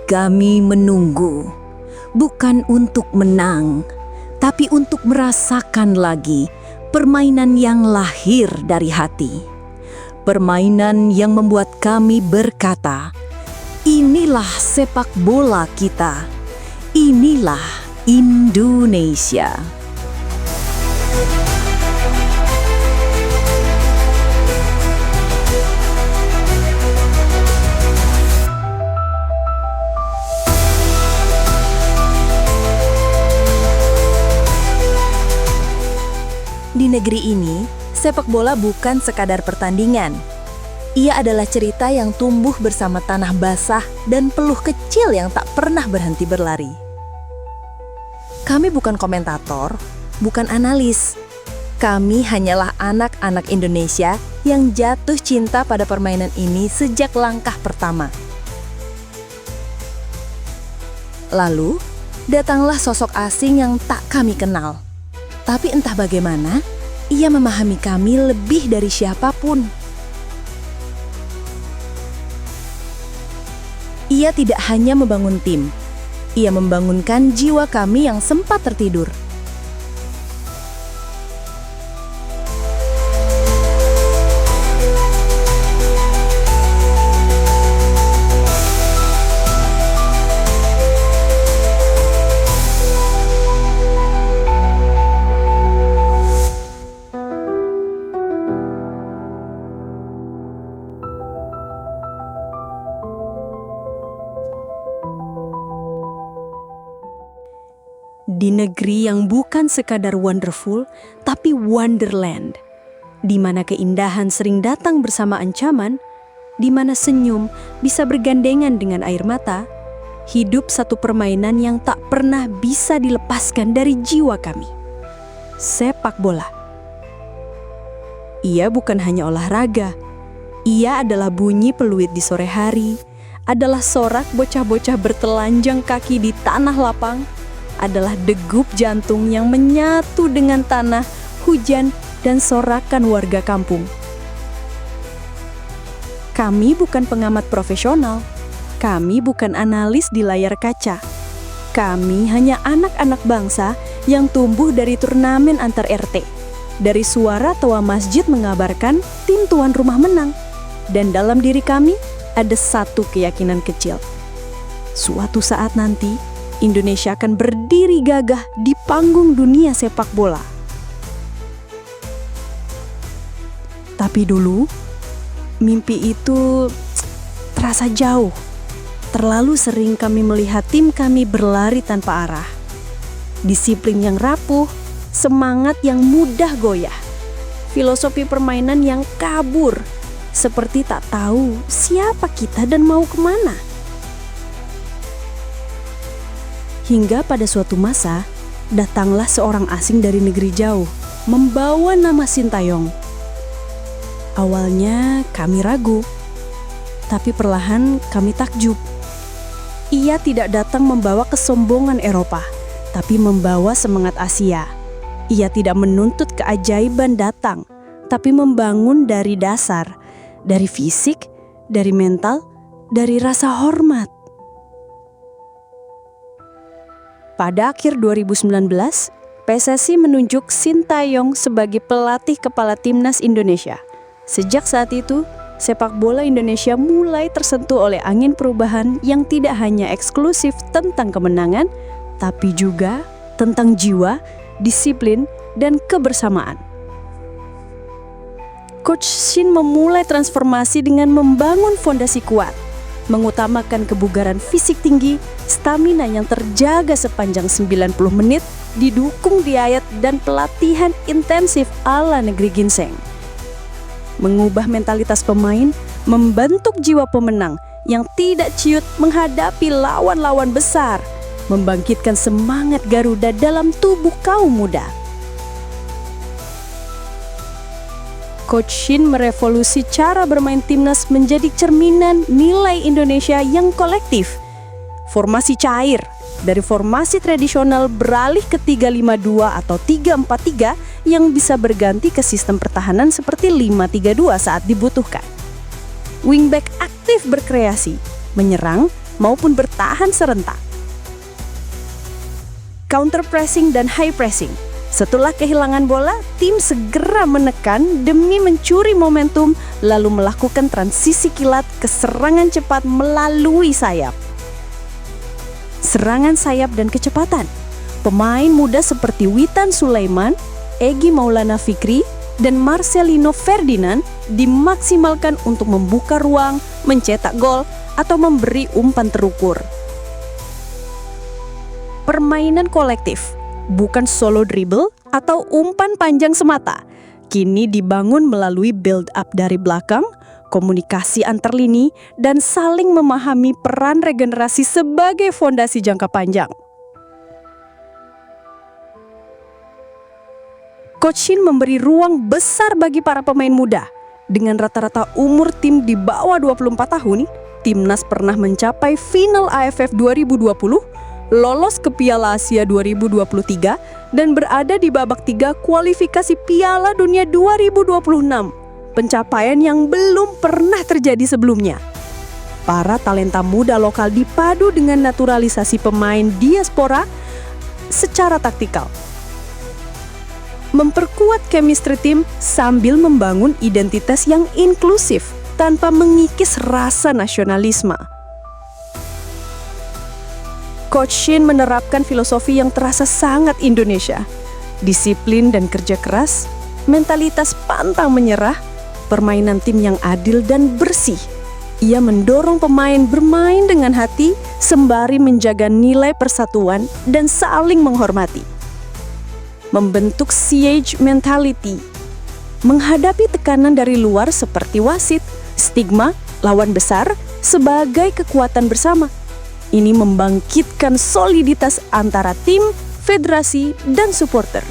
Kami menunggu, bukan untuk menang, tapi untuk merasakan lagi permainan yang lahir dari hati. Permainan yang membuat kami berkata, inilah sepak bola kita, inilah Indonesia. Di negeri ini, sepak bola bukan sekadar pertandingan. Ia adalah cerita yang tumbuh bersama tanah basah dan peluh kecil yang tak pernah berhenti berlari. Kami bukan komentator, bukan analis. Kami hanyalah anak-anak Indonesia yang jatuh cinta pada permainan ini sejak langkah pertama. Lalu, datanglah sosok asing yang tak kami kenal. Tapi entah bagaimana, ia memahami kami lebih dari siapapun. Ia tidak hanya membangun tim, ia membangunkan jiwa kami yang sempat tertidur. Di negeri yang bukan sekadar wonderful, tapi wonderland, di mana keindahan sering datang bersama ancaman, di mana senyum bisa bergandengan dengan air mata, hidup satu permainan yang tak pernah bisa dilepaskan dari jiwa kami. Sepak bola. Ia bukan hanya olahraga, ia adalah bunyi peluit di sore hari, adalah sorak bocah-bocah bertelanjang kaki di tanah lapang, adalah degup jantung yang menyatu dengan tanah, hujan, dan sorakan warga kampung. Kami bukan pengamat profesional, kami bukan analis di layar kaca. Kami hanya anak-anak bangsa yang tumbuh dari turnamen antar RT, dari suara toa masjid mengabarkan tim tuan rumah menang. Dan dalam diri kami ada satu keyakinan kecil. Suatu saat nanti, Indonesia akan berdiri gagah di panggung dunia sepak bola. Tapi dulu, mimpi itu terasa jauh. Terlalu sering kami melihat tim kami berlari tanpa arah. Disiplin yang rapuh, semangat yang mudah goyah. Filosofi permainan yang kabur, seperti tak tahu siapa kita dan mau kemana. Hingga pada suatu masa, datanglah seorang asing dari negeri jauh, membawa nama Sintayong. Awalnya kami ragu, tapi perlahan kami takjub. Ia tidak datang membawa kesombongan Eropa, tapi membawa semangat Asia. Ia tidak menuntut keajaiban datang, tapi membangun dari dasar, dari fisik, dari mental, dari rasa hormat. Pada akhir 2019, PSSI menunjuk Sintayong sebagai pelatih kepala timnas Indonesia. Sejak saat itu, sepak bola Indonesia mulai tersentuh oleh angin perubahan yang tidak hanya eksklusif tentang kemenangan, tapi juga tentang jiwa, disiplin, dan kebersamaan. Coach Shin memulai transformasi dengan membangun fondasi kuat, mengutamakan kebugaran fisik tinggi, stamina yang terjaga sepanjang 90 menit, didukung diet dan pelatihan intensif ala negeri ginseng. Mengubah mentalitas pemain, membentuk jiwa pemenang yang tidak ciut menghadapi lawan-lawan besar, membangkitkan semangat Garuda dalam tubuh kaum muda. Coach Shin merevolusi cara bermain timnas menjadi cerminan nilai Indonesia yang kolektif. Formasi cair, dari formasi tradisional beralih ke 3-5-2 atau 3-4-3 yang bisa berganti ke sistem pertahanan seperti 5-3-2 saat dibutuhkan. Wingback aktif berkreasi, menyerang, maupun bertahan serentak. Counter pressing dan high pressing. Setelah kehilangan bola, tim segera menekan demi mencuri momentum lalu melakukan transisi kilat ke serangan cepat melalui sayap. Serangan sayap dan kecepatan. Pemain muda seperti Witan Sulaiman, Egy Maulana Fikri, dan Marcelino Ferdinand dimaksimalkan untuk membuka ruang, mencetak gol, atau memberi umpan terukur. Permainan kolektif, bukan solo dribble atau umpan panjang semata, kini dibangun melalui build-up dari belakang, komunikasi antar lini, dan saling memahami peran regenerasi sebagai fondasi jangka panjang. Coach Shin memberi ruang besar bagi para pemain muda. Dengan rata-rata umur tim di bawah 24 tahun, Timnas pernah mencapai final AFF 2020, lolos ke Piala Asia 2023, dan berada di babak 3 kualifikasi Piala Dunia 2026, pencapaian yang belum pernah terjadi sebelumnya. Para talenta muda lokal dipadu dengan naturalisasi pemain diaspora secara taktikal, memperkuat chemistry tim sambil membangun identitas yang inklusif tanpa mengikis rasa nasionalisme. Coach Shin menerapkan filosofi yang terasa sangat Indonesia. Disiplin dan kerja keras, mentalitas pantang menyerah, permainan tim yang adil dan bersih. Ia mendorong pemain bermain dengan hati sembari menjaga nilai persatuan dan saling menghormati. Membentuk siege mentality. Menghadapi tekanan dari luar seperti wasit, stigma, lawan besar sebagai kekuatan bersama. Ini membangkitkan soliditas antara tim, federasi, dan supporter.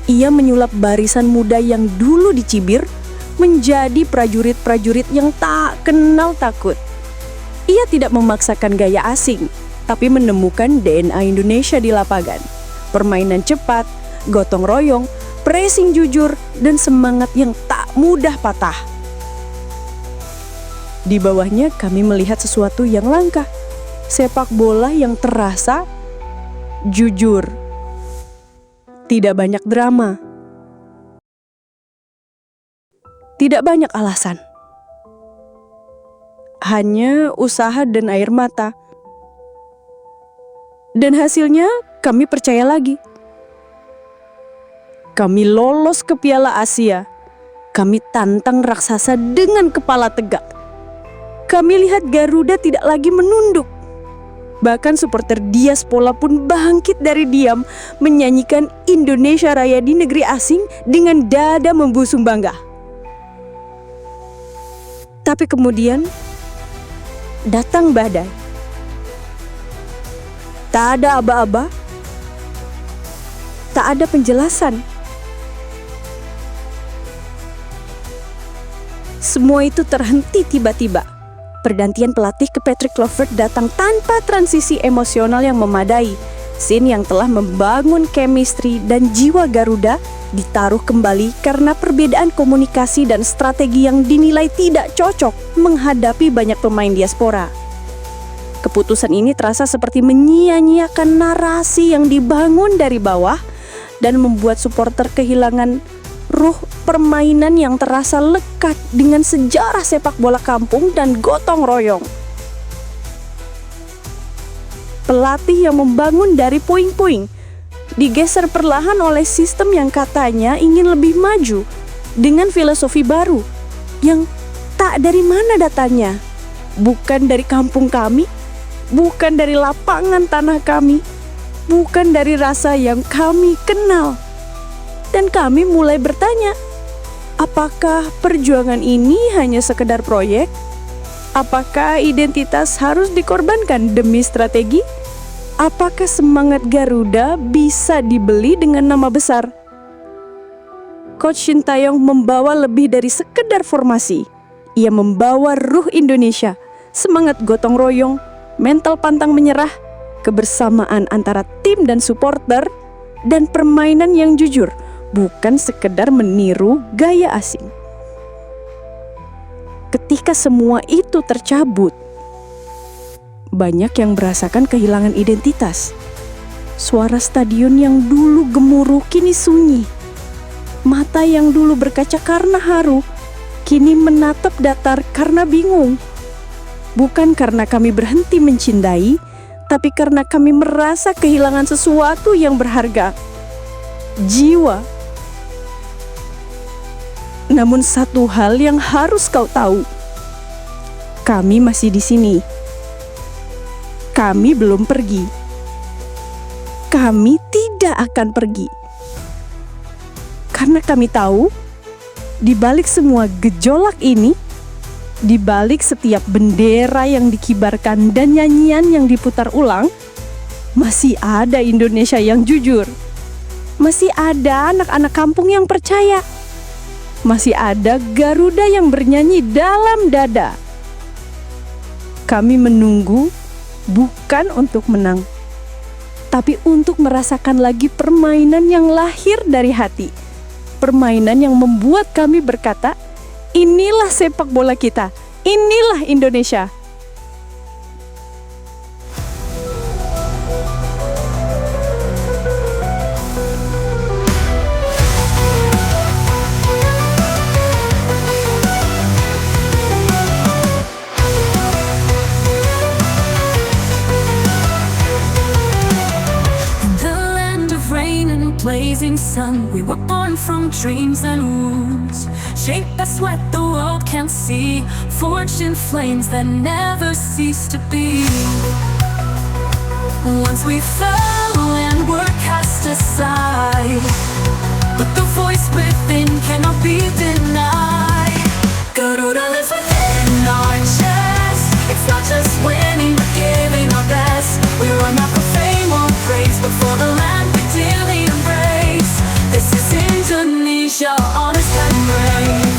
Ia menyulap barisan muda yang dulu dicibir menjadi prajurit-prajurit yang tak kenal takut. Ia tidak memaksakan gaya asing, tapi menemukan DNA Indonesia di lapangan. Permainan cepat, gotong royong, pressing jujur, dan semangat yang tak mudah patah. Di bawahnya kami melihat sesuatu yang langka, sepak bola yang terasa jujur. Tidak banyak drama, tidak banyak alasan, hanya usaha dan air mata. Dan hasilnya kami percaya lagi. Kami lolos ke Piala Asia. Kami tantang raksasa dengan kepala tegak. Kami lihat Garuda tidak lagi menunduk. Bahkan supporter diaspora pun bangkit dari diam menyanyikan Indonesia Raya di negeri asing dengan dada membusung bangga. Tapi kemudian datang badai. Tak ada aba-aba, tak ada penjelasan. Semua itu terhenti tiba-tiba. Pergantian pelatih ke Patrick Kluivert datang tanpa transisi emosional yang memadai. Shin yang telah membangun chemistry dan jiwa Garuda ditaruh kembali karena perbedaan komunikasi dan strategi yang dinilai tidak cocok menghadapi banyak pemain diaspora. Keputusan ini terasa seperti menyia-nyiakan narasi yang dibangun dari bawah dan membuat supporter kehilangan ruh permainan yang terasa lekat dengan sejarah sepak bola kampung dan gotong royong. Pelatih yang membangun dari puing-puing digeser perlahan oleh sistem yang katanya ingin lebih maju dengan filosofi baru yang tak dari mana datanya. Bukan dari kampung kami, bukan dari lapangan tanah kami, bukan dari rasa yang kami kenal. Dan kami mulai bertanya, apakah perjuangan ini hanya sekedar proyek? Apakah identitas harus dikorbankan demi strategi? Apakah semangat Garuda bisa dibeli dengan nama besar? Coach Shin Taeyong membawa lebih dari sekedar formasi. Ia membawa ruh Indonesia, semangat gotong royong, mental pantang menyerah, kebersamaan antara tim dan supporter, dan permainan yang jujur, bukan sekedar meniru gaya asing. Ketika semua itu tercabut, banyak yang merasakan kehilangan identitas. Suara stadion yang dulu gemuruh kini sunyi. Mata yang dulu berkaca karena haru, kini menatap datar karena bingung. Bukan karena kami berhenti mencintai, tapi karena kami merasa kehilangan sesuatu yang berharga. Jiwa. Namun satu hal yang harus kau tahu. Kami masih di sini. Kami belum pergi. Kami tidak akan pergi. Karena kami tahu, di balik semua gejolak ini, di balik setiap bendera yang dikibarkan dan nyanyian yang diputar ulang, masih ada Indonesia yang jujur. Masih ada anak-anak kampung yang percaya. Masih ada Garuda yang bernyanyi dalam dada. Kami menunggu bukan untuk menang, tapi untuk merasakan lagi permainan yang lahir dari hati. Permainan yang membuat kami berkata, inilah sepak bola kita, inilah Indonesia. Blazing sun, we were born from dreams and wounds, shaped by sweat the world can't see, forged in flames that never cease to be. Once we fell and were cast aside, but the voice within cannot be denied. Garuda lives within our chest. It's not just winning but giving our best. We run not for fame or praise, but for the land we dearly embrace. This is Indonesia, honest and brave.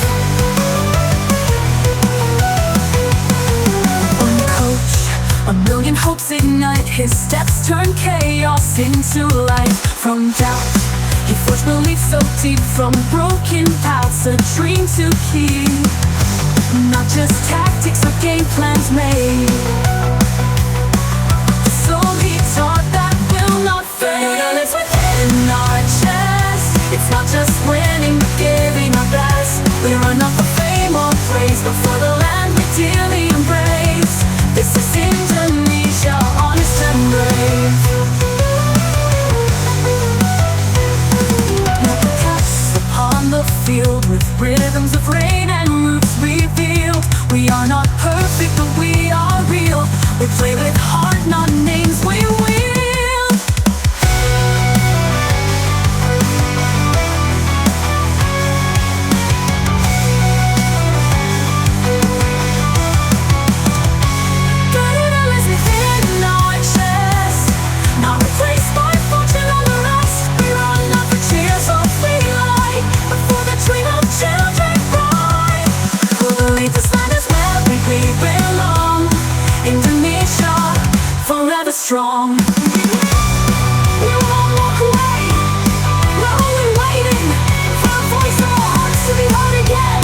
One coach, a million hopes ignite. His steps turn chaos into light. From doubt, he forged belief so deep. From broken paths, a dream to keep. Not just tactics or game plans made. The soul he taught that will not fade. Garuda lives within our chest. It's not just winning but giving our best. We run not for fame or praise, but for the land we dearly embrace. This is Indonesia, honest and brave. Not the cuts upon the field with rhythms of rain and roots revealed. We are not perfect, but we are real. We play with heart, not names we wield. Garuda lives within our chest, not replaced by fortune or the rest. We run not for cheers or free light, but for the dream of children bright. We'll believe this land is where we belong. Indonesia, forever strong. We won't walk away. We're only waiting for a voice in our hearts to be heard again.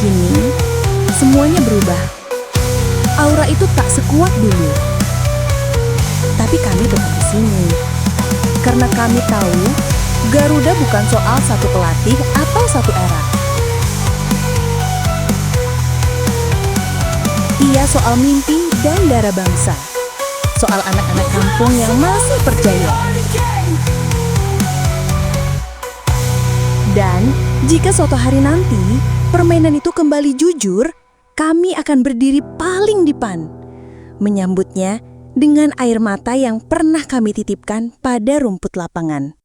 Kini, semuanya berubah. Aura itu tak sekuat dulu. Tapi kami tetap di sini. Karena kami tahu, Garuda bukan soal satu pelatih atau satu era. Ia soal mimpi dan darah bangsa. Soal anak-anak kampung yang masih percaya. Dan jika suatu hari nanti permainan itu kembali jujur, kami akan berdiri paling depan, menyambutnya dengan air mata yang pernah kami titipkan pada rumput lapangan.